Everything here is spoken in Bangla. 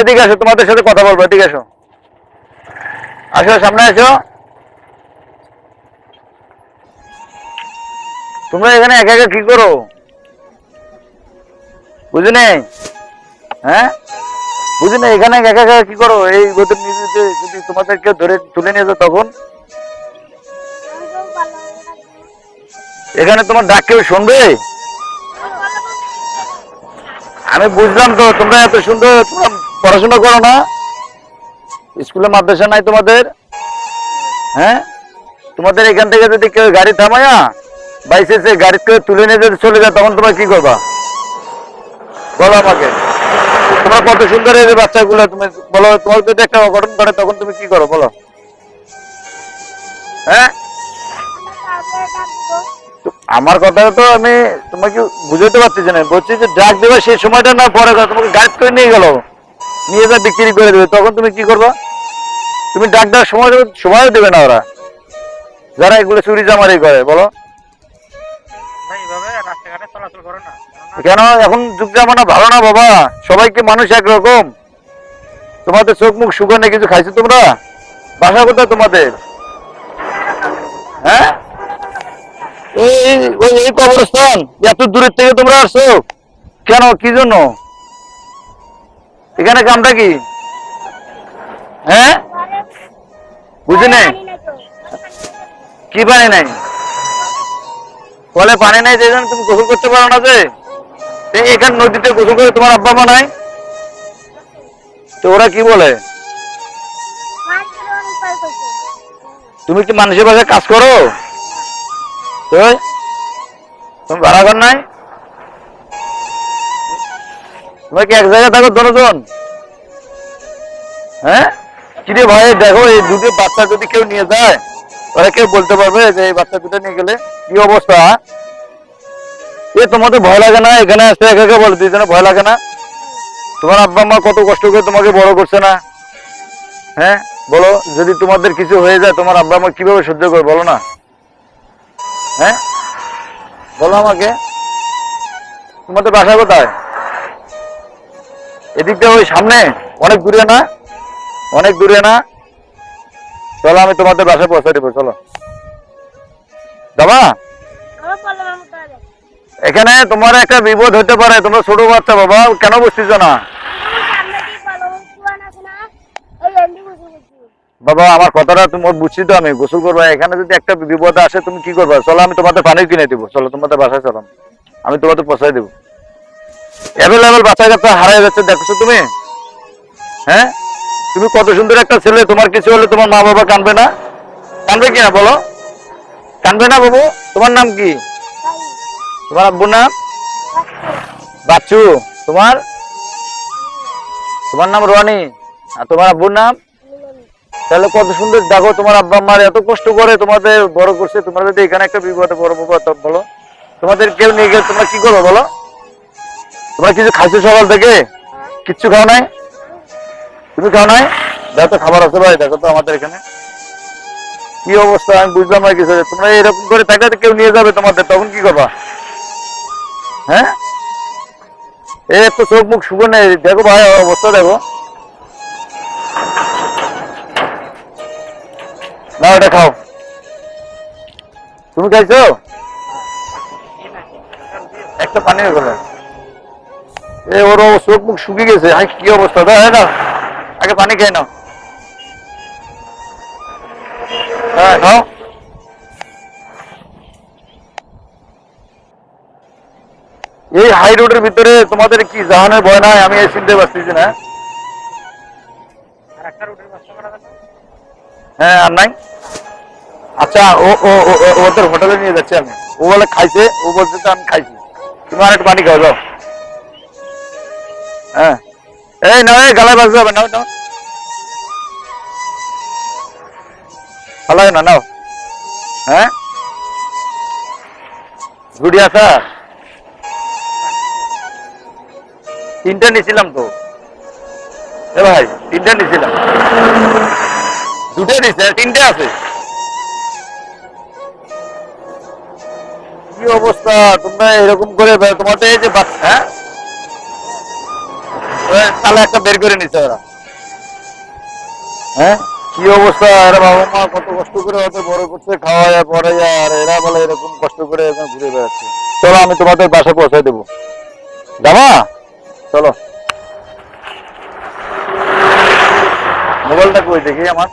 এদিকে আসো, তোমাদের সাথে কথা বলবো, এদিকে আসো, আসো সামনে আসো। তোমরা এখানে একা একা কি করো বুঝি নেই? হ্যাঁ বুঝি না, এখানে একা একা কি করো? এই রোদের নিচে যদি তোমাদের কেউ ধরে তুলে নিয়ে যায় তখন? এখানে তোমার ডাক কেউ শুনবে? আমি বুঝলাম তো, তোমরা এত সুন্দর পড়াশোনা করো না, স্কুলে মাদ্রাসা নাই তোমাদের? হ্যাঁ, তোমাদের এখান থেকে যদি কেউ গাড়ি থামায়া বাইসে গাড়ি কেউ তুলে নিয়ে যদি চলে যায় তখন তোমরা কি করবা বলো আমাকে? তোমরা কত সুন্দর এই যে বাচ্চাগুলো, তুমি বলো, তোমার যদি একটা অঘটন ঘটে তখন তুমি কি করো বলো? হ্যাঁ, আমার কথা তো আমি তোমাকে বুঝাতে পারতেছি না, বলছি যে ডাক দেবে সেই সময়টা না, পরে তোমাকে গাইড করে নিয়ে গেল, নিয়ে যা বিক্রি করে দেবে, তখন তুমি কি করবা? তুমি ডাক দেওয়ার সময়ও দেবে না ওরা, যারা এগুলো চুরি জামারি করে, বলো? কেন এখন যুগ জামানা ভালো না বাবা? সবাইকে মানুষ একরকম? তোমাদের চোখ মুখ শুকানে কিছু খাইছো তোমরা? বাসা কোথায় তোমাদের? হ্যাঁ, এই কবরস্থান এত দূরের থেকে তোমরা আসছো কেন, কি জন্য? এখানে কামটা কি? হ্যাঁ, বুঝি নাই, কি পানি নাই? কলে পানি নাই, যে তুমি গোসল করতে পারো না? যে এখানে নদীতে গোসল করে তোমার আব্বা মা নাই? তো ওরা কি বলে? তুমি কি মানুষের বাসায় কাজ করো? তুমি ভাড়া ঘর নাই? তুমি কি এক জায়গায় থাকো দশজন? হ্যাঁ, কিরে ভাই দেখো, এই দুটো বাচ্চা যদি কেউ নিয়ে যায়, ওরা কেউ বলতে পারবে যে এই বাচ্চা দুটো নিয়ে গেলে কি অবস্থা? এ তোমাদের ভয় লাগে না? এখানে আসতে একা একা বলে দুইজনে ভয় লাগে না? তোমার আব্বা মা কত কষ্ট করে তোমাকে বড় করছে না? হ্যাঁ বলো, যদি তোমাদের কিছু হয়ে যায় তোমার আব্বা মা কিভাবে সহ্য করে বলো না? হ্যাঁ বলো আমাকে, তোমাদের বাসা কোথায়? এদিকটা ওই সামনে, অনেক দূরে না? অনেক দূরে না? চলো আমি তোমাদের বাসায় পৌঁছে দেবো, চলো যাবা? এখানে তোমার একটা বিপদ হতে পারে, তোমরা ছোট বাচ্চা বাবা, কেন বুঝতেছ না? বাবা আমার কথাটা তুমি বুঝছি তো, আমি গোসল করবো, এখানে যদি একটা বিপদ আসে তুমি কি করবা? চলো আমি তোমাদের পানি কিনে দিব, চলো তোমাদের বাসায় চলো, আমি তোমাদের পৌঁছাই দেবো। অ্যাভেলেবেল বাচ্চা কাচ্চা হারাই যাচ্ছে দেখছো তুমি? হ্যাঁ, তুমি কত সুন্দর একটা ছেলে, তোমার কিছু হলে তোমার মা বাবা কানবে না? কানবে কিনা বলো? কানবে না বাবু? তোমার নাম কি? তোমার আব্বুর নাম? বাচ্চু। তোমার? তোমার নাম রনি, আর তোমার আব্বুর নাম? তাহলে কত সুন্দর, দেখো তোমার আব্বা আম্মার এত কষ্ট করে তোমাদের বড় করছে, তোমার যদি এখানে একটা বিপদে বড় বিপদ বলো, তোমাদের কেউ নিয়ে গেলে তোমরা কি করবো বলো? তোমরা কিছু খাইছো সকাল থেকে? কিচ্ছু খাও নাই? তুমি খাও নাই? দেখো তো খাবার আছে ভাই, দেখো তো আমাদের এখানে কি অবস্থা, আমি বুঝলাম না কিছু। তোমরা এরকম করে থাকলে কেউ নিয়ে যাবে তোমাদের, তখন কি করবা? হ্যাঁ, এই তো চোখ মুখ শুকনো, দেখো ভাই অবস্থা দেখো না। ওটা খাও, তুমি খাইছো? একটা পানি গেলে ওর চোখ মুখ শুকিয়ে গেছে, কি অবস্থা না? আগে পানি খেয়ে নাও। হ্যাঁ খাও। এই হাই রোডের ভিতরে তোমাদের কি জাহানের ভয় নাই? আমি এই চিনতে পারতেছি না। হ্যাঁ আর নাই? আচ্ছা ওদের হোটেলে নিয়ে যাচ্ছি আমি, ও বলে খাইছে, ও বলছে তো আমি খাইছি, তুমি আর একটু পানি খাও যাও। হ্যাঁ, এই নাও, এই গালায় বাজবে হবে, নাও নাও, ভালো না নাও। হ্যাঁ, গুড়ি আসা তিনটা নিছিলাম তো, এ ভাই তিনটা নিছিলাম, দুটো নিছে, তিনটে আছে। কি অবস্থা তোমরা এরকম করে তোমাদের এই যে হ্যাঁ তাহলে একটা বের করে নিচ্ছে ওরা। হ্যাঁ কি অবস্থা, এরা বাবা মা কত কষ্ট করে হয়তো বড় করছে, খাওয়ায় পড়ায়, আর এরা বলে এরকম কষ্ট করে এখন ঘুরে বেড়াচ্ছে। চলো আমি তোমাদের বাসা পৌঁছাই দেবো, যাবা? চলো। মোবাইলটা কই দেখি আমার।